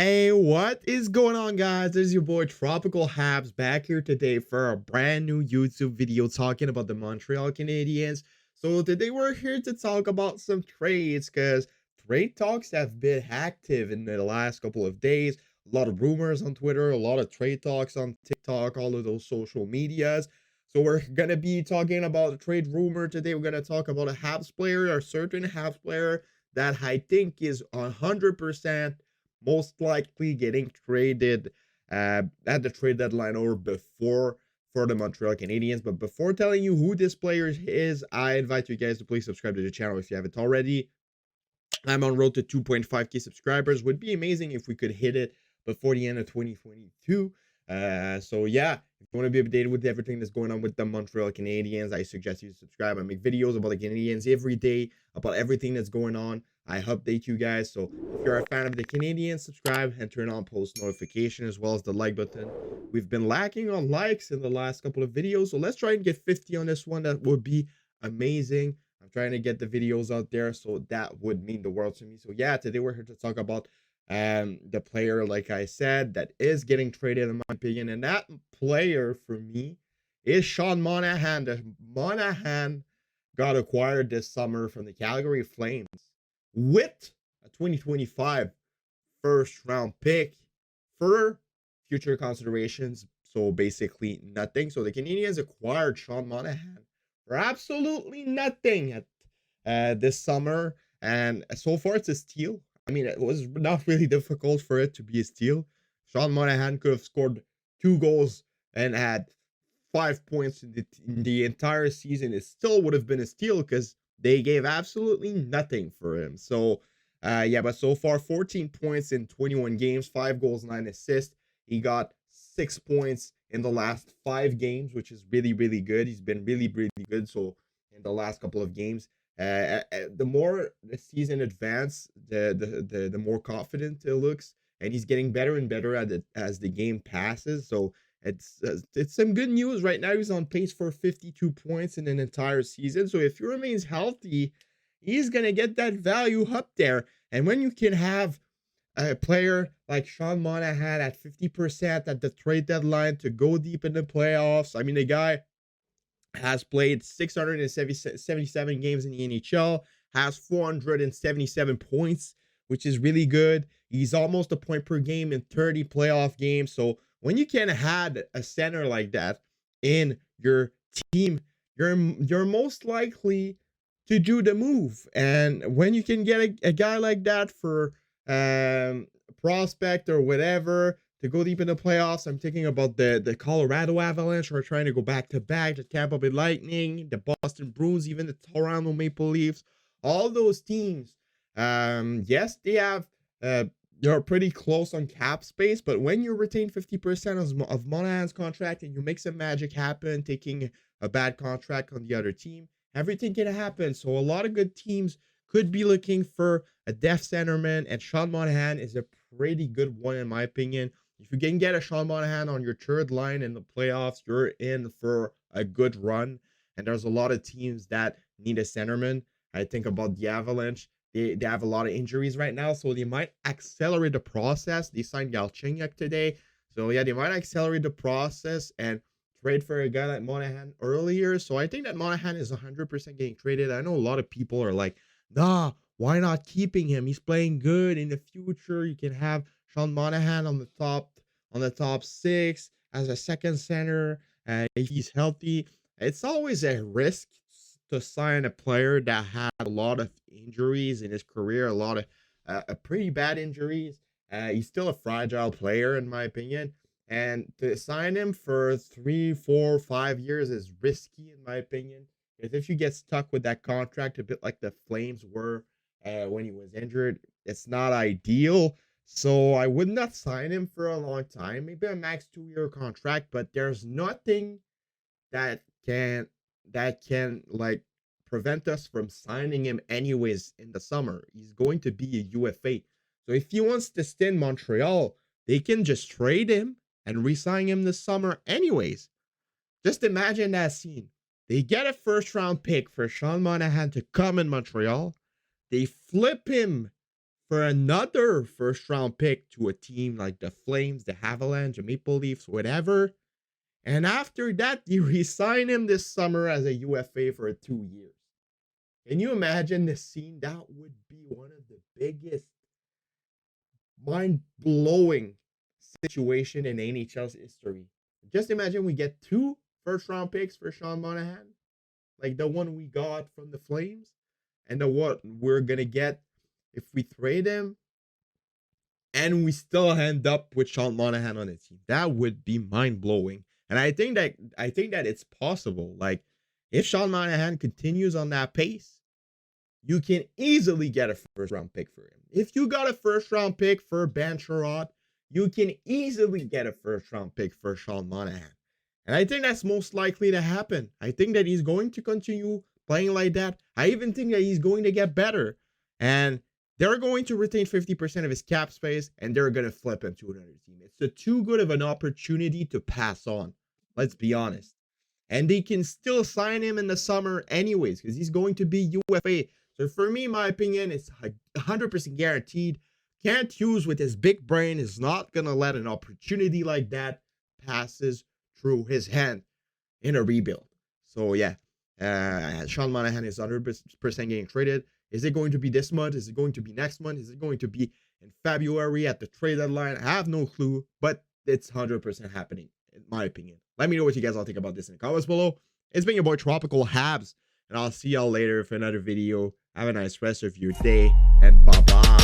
Hey, what is going on, guys? This is your boy Tropical Habs back here today for a brand new YouTube video talking about the Montreal Canadiens. So today we're here to talk about some trades because trade talks have been active in the last couple of days. A lot of rumors on Twitter, a lot of trade talks on TikTok, all of those social medias. So we're gonna be talking about a trade rumor today. We're gonna talk about a Habs player, a certain Habs player that I think is 100% most likely getting traded at the trade deadline or before for the Montreal Canadiens. But before telling you who this player is, I invite you guys to please subscribe to the channel if you haven't already. I'm on road to 2.5k subscribers. Would be amazing if we could hit it before the end of 2022. So yeah, if you want to be updated with everything that's going on with the Montreal Canadiens, I suggest you subscribe. I make videos about the Canadiens every day, about everything that's going on. I update you guys. So if you're a fan of the Canadiens, subscribe and turn on post notification as well as the like button. We've been lacking on likes in the last couple of videos, so let's try and get 50 on this one. That would be amazing. I'm trying to get the videos out there, so that would mean the world to me. So yeah, today we're here to talk about the player, like I said, that is getting traded in my opinion, and that player for me is Sean Monahan. Monahan got acquired this summer from the Calgary Flames with a 2025 first round pick for future considerations. So basically nothing. So the Canadiens acquired Sean Monahan for absolutely nothing at this summer, and so far it's a steal. I mean, it was not really difficult for it to be a steal. Sean Monahan could have scored 2 goals and had 5 points in the entire season. It still would have been a steal because they gave absolutely nothing for him. So yeah, but so far 14 points in 21 games, 5 goals, 9 assists. He got 6 points in the last 5 games, which is really, really good. He's been really, really good. So in the last couple of games, the more the season advances, the more confident it looks, and he's getting better and better at it as the game passes. So it's some good news right now. He's on pace for 52 points in an entire season. So if he remains healthy, he's gonna get that value up there. And when you can have a player like Sean Monahan at 50% at the trade deadline to go deep in the playoffs. I mean, the guy has played 677 games in the NHL, has 477 points, which is really good. He's almost a point per game in 30 playoff games. So when you can have a center like that in your team, you're most likely to do the move. And when you can get a guy like that for prospect or whatever to go deep in the playoffs, I'm thinking about the Colorado Avalanche who are trying to go back to back, the Tampa Bay Lightning, the Boston Bruins, even the Toronto Maple Leafs, all those teams. Yes, they have you're pretty close on cap space, but when you retain 50% of Monahan's contract and you make some magic happen, taking a bad contract on the other team, everything can happen. So a lot of good teams could be looking for a depth centerman, and Sean Monahan is a pretty good one in my opinion. If you can get a Sean Monahan on your third line in the playoffs, you're in for a good run. And there's a lot of teams that need a centerman. I think about the Avalanche. They have a lot of injuries right now, so they might accelerate the process. They signed Galchenyuk today. So yeah, they might accelerate the process and trade for a guy like Monahan earlier. So I think that Monahan is 100% getting traded. I know a lot of people are like, nah, why not keeping him? He's playing good. In the future, you can have Sean Monahan on the top six as a second center. If he's healthy, it's always a risk to sign a player that had a lot of injuries in his career, a lot of pretty bad injuries. He's still a fragile player, in my opinion. And to sign him for 3, 4, 5 years is risky, in my opinion. Because if you get stuck with that contract, a bit like the Flames were when he was injured, it's not ideal. So I would not sign him for a long time, maybe a max 2-year contract. But there's nothing that can like prevent us from signing him anyways in the summer. He's going to be a UFA. So if he wants to stay in Montreal, they can just trade him and re-sign him this summer anyways. Just imagine that scene. They get a first round pick for Sean Monahan to come in Montreal. They flip him for another first round pick to a team like the Flames, the Avalanche, the Maple Leafs, whatever. And after that, they re-sign him this summer as a UFA for 2 years. Can you imagine the scene? That would be one of the biggest mind-blowing situation in NHL's history. Just imagine we get 2 first-round picks for Sean Monahan, like the one we got from the Flames, and the what we're gonna get if we trade him, and we still end up with Sean Monahan on the team. That would be mind-blowing. And I think that it's possible. Like, if Sean Monahan continues on that pace, you can easily get a first round pick for him. If you got a first round pick for Ben Sherrod, you can easily get a first round pick for Sean Monahan. And I think that's most likely to happen. I think that he's going to continue playing like that. I even think that he's going to get better. And they're going to retain 50% of his cap space, and they're going to flip him to another team. It's too good of an opportunity to pass on. Let's be honest. And they can still sign him in the summer anyways, because he's going to be UFA. So for me, my opinion, it's 100% guaranteed. Kent Hughes, with his big brain, is not going to let an opportunity like that passes through his hand in a rebuild. So yeah, Sean Monahan is 100% getting traded. Is it going to be this month? Is it going to be next month? Is it going to be in February at the trade deadline? I have no clue, but it's 100% happening, in my opinion. Let me know what you guys all think about this in the comments below. It's been your boy Tropical Habs, and I'll see y'all later for another video. Have a nice rest of your day, and bye-bye.